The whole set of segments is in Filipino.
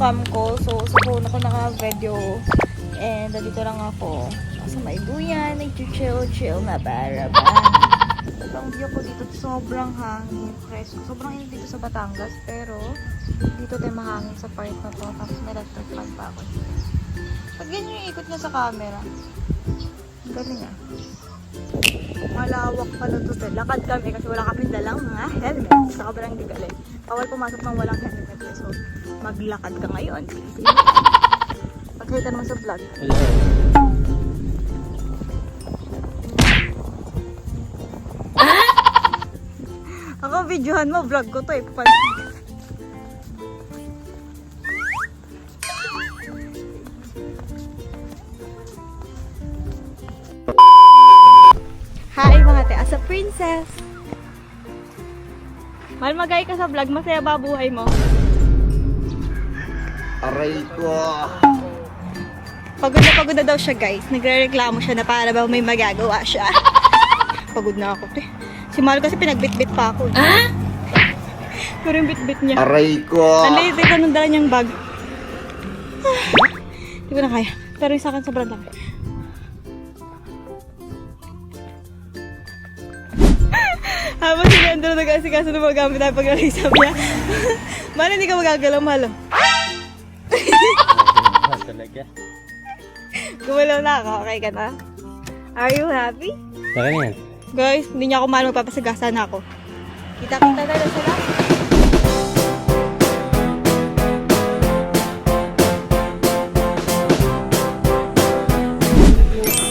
cam ko. So, sa phone ako naka-video. And, dito lang ako. Sa may buyan, nag-chill na para ba. Ang view ko dito, sobrang hangin. Presko. Sobrang init dito sa Batangas. Pero, dito tayo mahangin sa part na to. Tapos may electric fan pa ako. Pag ganyan yung ikot niya sa camera. Ang galing ah. Malawak pala to. Lakad kami kasi wala kami dalang mga helmet. Sobrang galing. Bawal pumasok ng walang helmet. So, maglakad ka ngayon. Pagkita naman sa vlog. Ako, videohan mo. Vlog ko to eh. Hi mga te, as a princess. Malmagay ka sa vlog, masaya ba buhay mo? Aray ko. Pagod na daw siya guys. Nagre-reklamo siya na para ba may magagawa siya. Pagod na ako te. Si Mahal kasi pinagbitbit pa ako. Ah? Pero yung bitbit niya. Aray ko. Ang liit ito nung dala niyang bag. Hindi ko na kaya. Pero yung sa akin sobrang laki. Habang si Leandro nag-asikaso na magamit tayo pag-aling sabi niya. Mahal, hindi ka magagalaw, Mahal. Talaga. Gumalaw na ako. Okay ka na? Are you happy? Saka yan. Guys, hindi niya ako mahal, magpapasagasa na ako. Kita-kita na lang sila.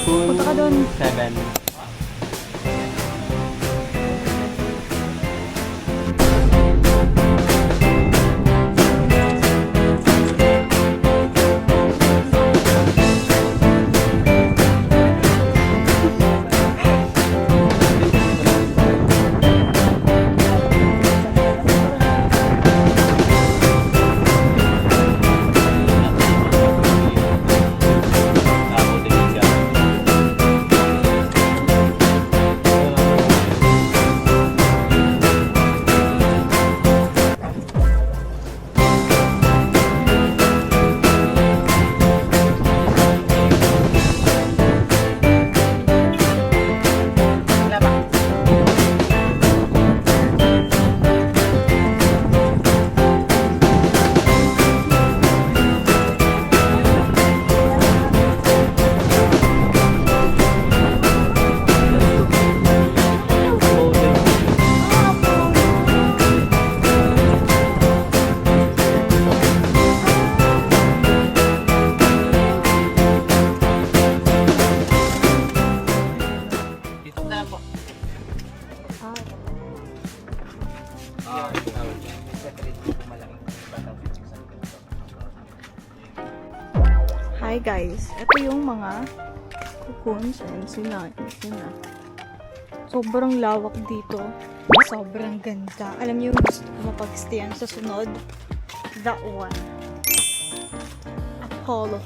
Punta ka doon. 7. Hi guys, ito yung mga cocoons and sina. Sobrang lawak dito. Sobrang ganda. Alam niyo yung gusto ko mapag-stayan sa sunod? That one. Apollo.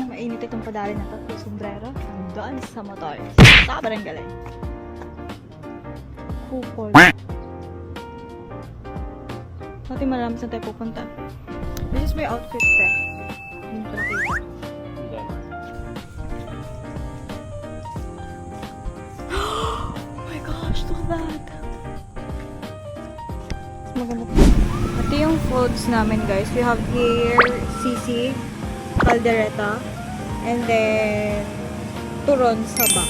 Mainit itong padali na tatlo sombrero. Hanggang sa motor. Sobrang galing. Kupol. Natin malaman saan tayo pupunta. This is my outfit, te. Hindi ko nakita. Oh my gosh, look at that! Maganda po. Ito yung foods namin, guys. We have here sisig, caldereta, and then turon saba.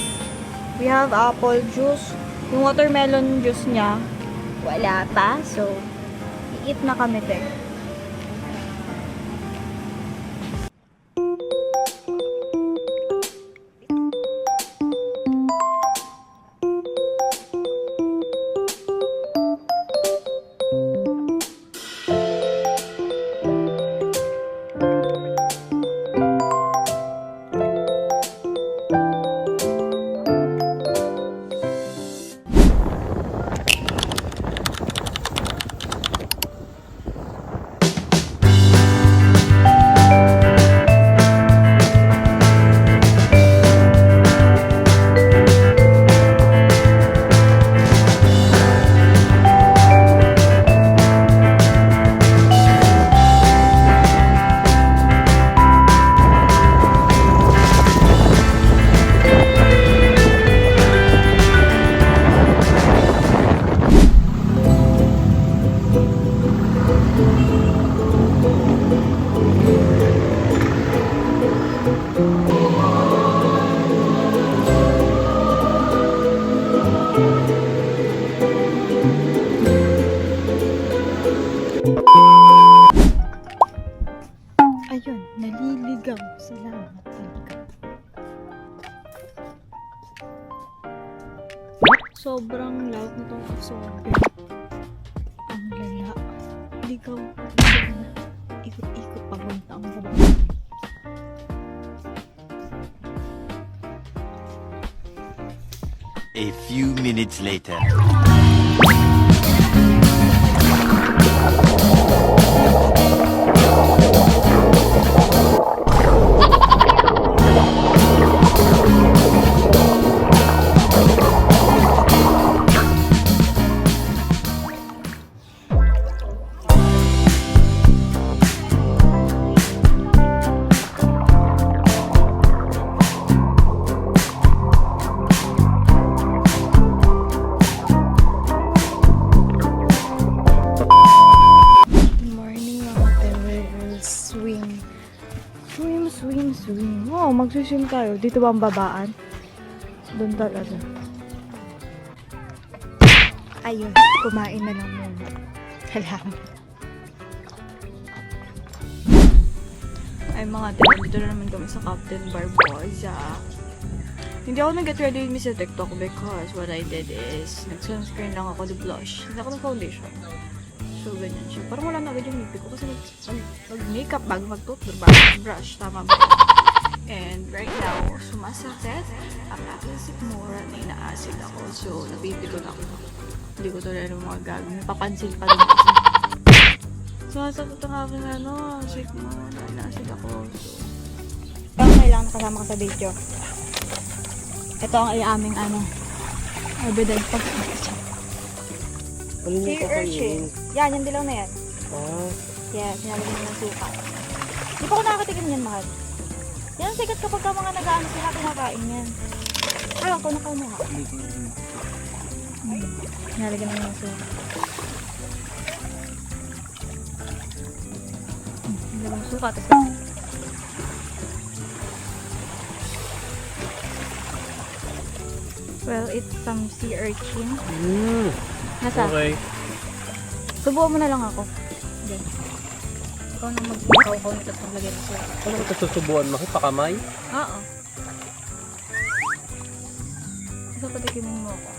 We have apple juice. Yung watermelon juice niya, wala pa. So, i-eat na kami, te. Sobrang loud nitong absorber. Ang lala. Ligaw. Ikot-ikot papunta ang baba. A few minutes later. Swim. Wow, magsuswim tayo. Dito ba ang babaan? Doon talaga. Ayun, kumain na lang muna. Salamat. Ay mga tita, dito na naman kami sa Captain Barbosa. Hindi ako nag-get ready with me sa TikTok because what I did is nag-sunscreen lang ako, the blush. Hindi ako ng foundation. So, ganyan siya. Parang wala na agad yung ngipin ko kasi mag-makeup bago mag-toothbrush. Tama ba? And right now, sumasakit ang aking sikmura na inaasid ako. So, napipikon ako. Hindi ko talaga mga gagawin. Papansin pa rin kasi. Sumasakit ang aking sikmura na inaasid ako. So, ito ang kailangan kasama ka sa video. Ito ang aming evidence pag-sakit. Sea urchin. Yan, yung dilaw na yan. Yes, nilagyan mo ng suka. Di pa ko nakakatikim yan, mahal. Yan ang sikat kapag mga nag-aano sila, kinakain yan. Ay, ako nakaumaha. Nilagyan mo ng suka. Nilagyan mo suka, tapos well, it's some sea urchin. Nasa? Okay. Subuan mo na lang ako. Diyan. Ikaw na mag-ikaw nito at maglagay ng suka. Ano ka susubuan mo? Pakamay? Oo. Gusto ko tikimin mo ako.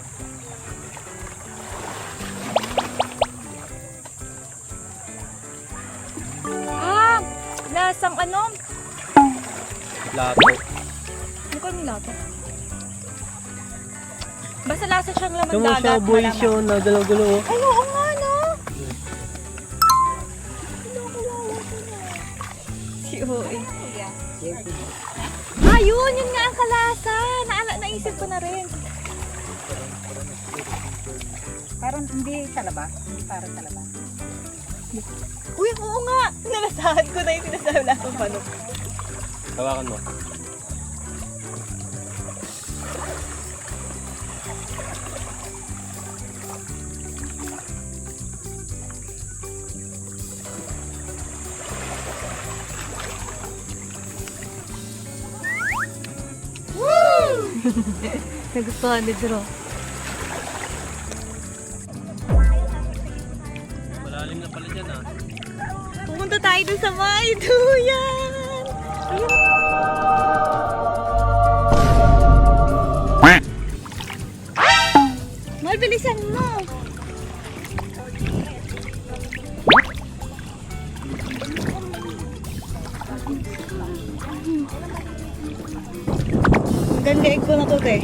Lasang ano? Lato. Ano ko nilato? Basta lasa siyang laman Ito mo siya, dagat. boy siya, na galaw-galaw. Ay, oo nga, no? Si Oe. Ayun, yun nga ang kalasa. Naisip ko na rin. Parang hindi talaba. Hindi parang talaba. Uy, oo nga. Nalasahan ko na yung sinasabi na akong panok. Hawakan mo. Nagustuhan ni Jero. Malalim na pala dyan Pumunta tayo dun sa may duyan. Mal, bilisan mo. Ang ganda ko na to, te.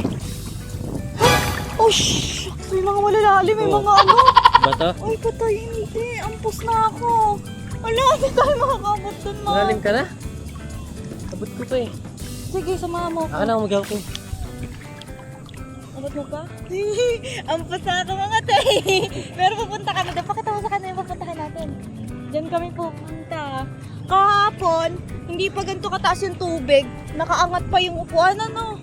Oh, shucks! May mga malalalim, may mga ano. Bata? Ay, patay, hindi. Ampos na ako. Wala, hindi tayo makakabot dun, ma. Malalim ka na? Abot ko to eh. Sige, samahan mo ako. Ako na mag-help ko. Abot mo pa? Ampos na ako, mga te. Pero pupunta kami doon. Pakita mo sa kanila yung pupuntahan natin. Diyan kami pupunta. Kahapon, hindi pa ganito kataas yung tubig. Nakaangat pa yung upuan, ano?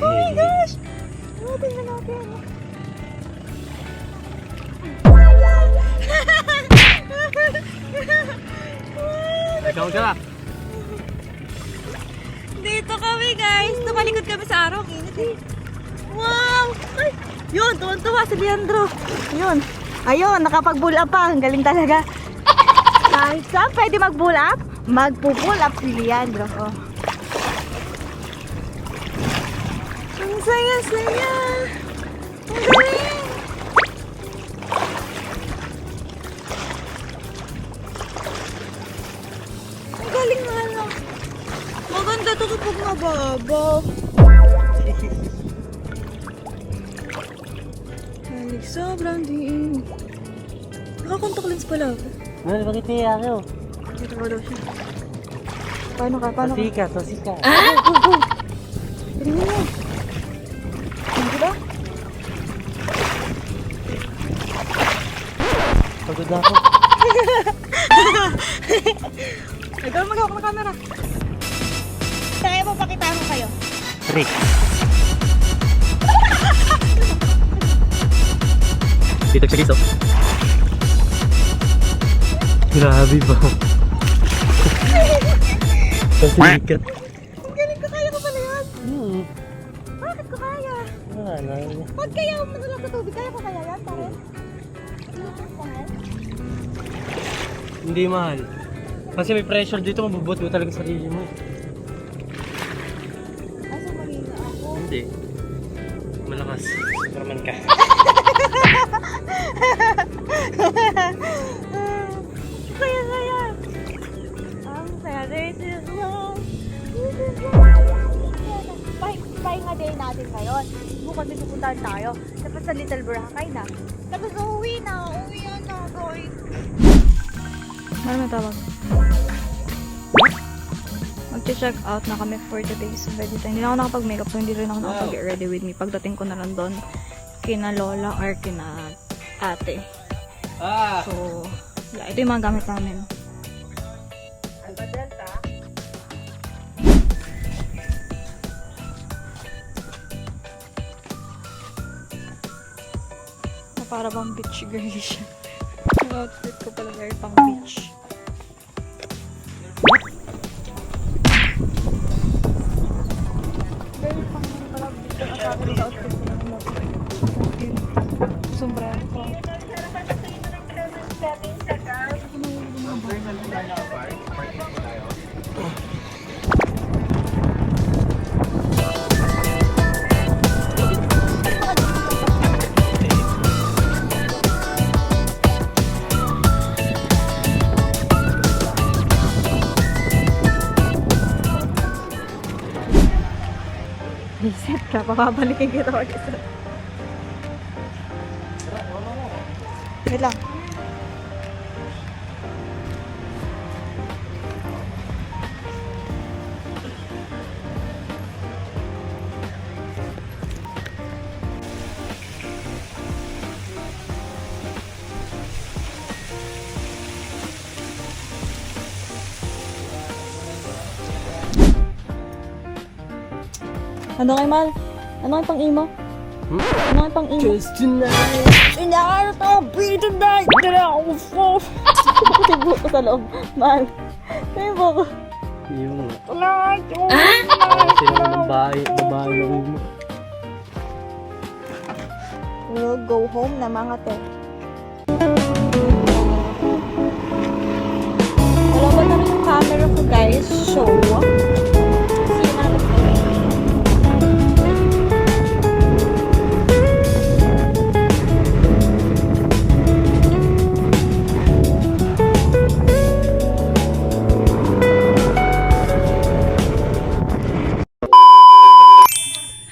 Oh my gosh! Ano, tingnan natin. Ikaw ka. Dito kami, guys. Tumalikod kami sa araw. Init eh. Wow! Ay! Yun, tuwan-tuwa si Leandro. Yun. Ayun, nakapag-pull up pa. Ang galing talaga. Kahit saan pwede mag-pull up, magpo-pull up si Leandro. Oh. Ang saya-saya! Ang galing! Ang galing nga lang. Maganda to kapag mababa. Ay, sobrang diin. Nakakontact lens pala ako. Ano, bakit niya ako? Dito ba daw siya? Paano ka? Paano ka? Tosika, tosika. Go, go! Tingnan mo. Hindi ba? Pagod na ako. Ikaw mag-hawak ng camera. Kaya mo pakitaan ko kayo. Trick. Dito sa giso. Grabe ba? Tosika. Ang galing ko, kaya ko pala yan. Bakit ko kaya? Wala. Pag kaya mo lang sa tubig, kaya ko kaya yan? Bakit? Hindi mahal. Kasi may pressure dito, mabubuot mo talaga sa sarili mo. Asa mahina ako? Hindi. Malakas. Superman ka. Kaya. Ang saya. This is love. Pahinga day natin ngayon. Bukas may pupuntahan tayo. Tapos sa Little Boracay na. Tapos uwi na. Uwi na, guys. Marami tawag. Mag-check out na kami for today's video. Hindi na ako nakapag-makeup, so hindi rin ako nakapag-get ready with me. Pagdating ko na lang doon, kina lola or kina ate. So, yeah, ito yung mga gamit namin. Alba Delta. Na para bang beach girl siya. Yung outfit ko pala very pang beach. Very pang pala beach ang asabi sa outfit ko ng sombrero ko. Reset ka, papabalikin kita ulit isa. Wait lang. Ano kay Mal? Ano kay pang-imo? Ano kay pang-imo? Just tonight. Tonight, I'll be tonight. Sibo ko sa loob. Mal. Sibo ko. Yung Tonight. sila ng babae na mo. We'll go home na mga te. Wala ba naman yung camera ko, guys? So, see you natin.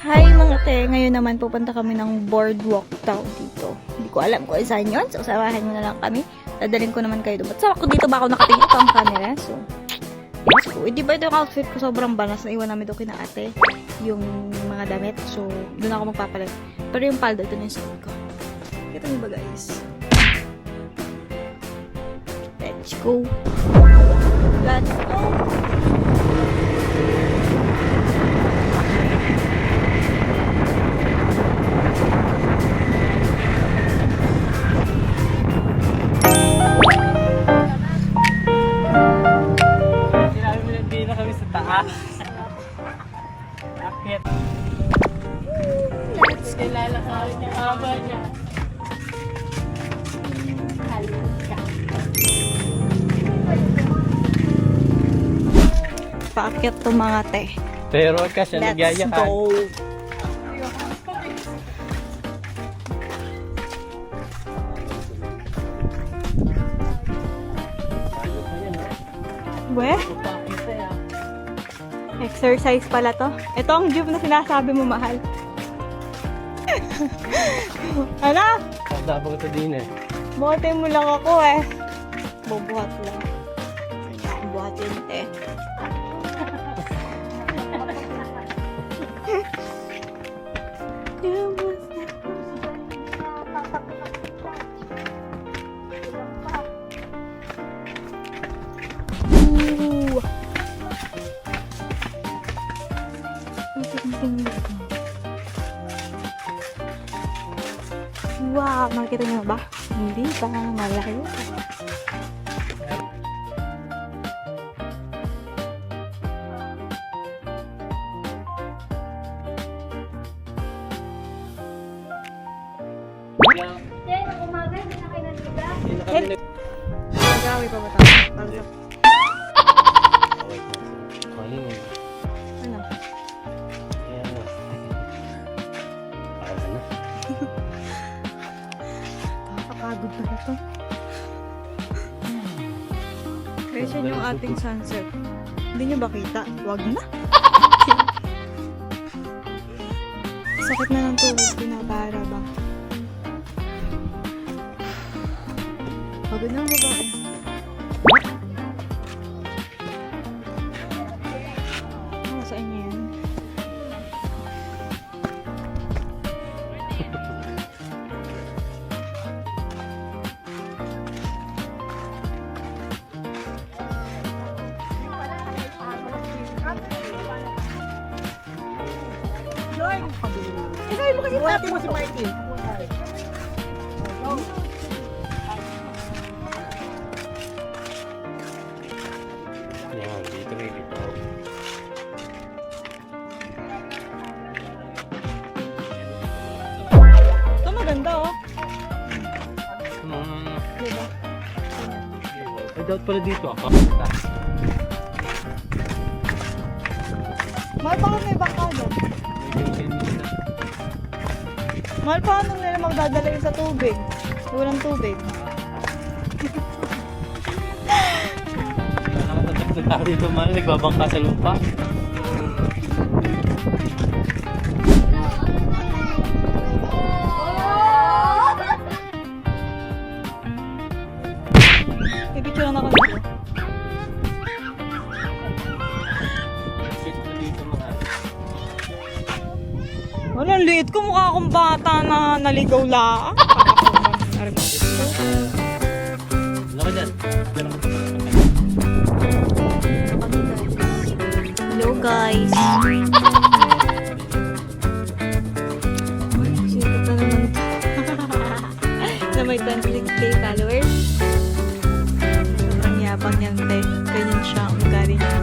Hi mga te, ngayon naman pupunta kami ng boardwalk daw dito. Hindi ko alam kung saan yun, so samahan mo na lang kami. Dadalhin ko naman kayo doon. Ba't sa ako dito ba ako nakatingin? Ito ang camera, so let's go. Di ba ito yung outfit ko sobrang banas na iwan namin doon kina ate, yung mga damit, so doon ako magpapalit. Pero yung palda, ito na yung suot ko. Kita niyo ba guys? Let's go. Let's go. Sinabi mo hindi na kami sa taas. Akit. Let's go. Kilala ka rin yung haba niya. Paakyat to mga te. Pero ka siya Let's nagyayakan. go. We? Exercise pala to. Ito ang jeep na sinasabi mo, mahal. Ano? Dabang ito din eh. Buhatin mo lang ako eh. Bubuhat lang. Hindi akong buhatin eh. Ooh. Wow, makikita niyo ba? Hindi pa, malayo pa. Nag-away pa ba tayo? Para sa... Calling mo. Ano? Ayan na. Para na. Nakakapagod na ito. Guys, yun yung ating sunset. Hindi nyo ba kita? Wag na. Sakit na ng tulog, pinabara ba? Pagod na ang babae. Ano sa inyo yan? Ikaw mo kasi pati mo si Mikey. Yan, dito may bitaw. Ito maganda oh. Diba? Ay, dapat pala dito ako. Mahal pa kung may bangka dyan. Mahal pa kung nila magdadala yun sa tubig. Walang tubig. Nakatatak na dito man, nagbabangka sa lupa. Pipicture lang ako dito. Dito mga. Wala, ang liit ko. Mukha akong bata na naligaw lang. Laka dyan. Hello guys. Sikat na naman to. Na may 26k followers. Sobrang yabang yan, te. Ganyan siya. Ang gari niya.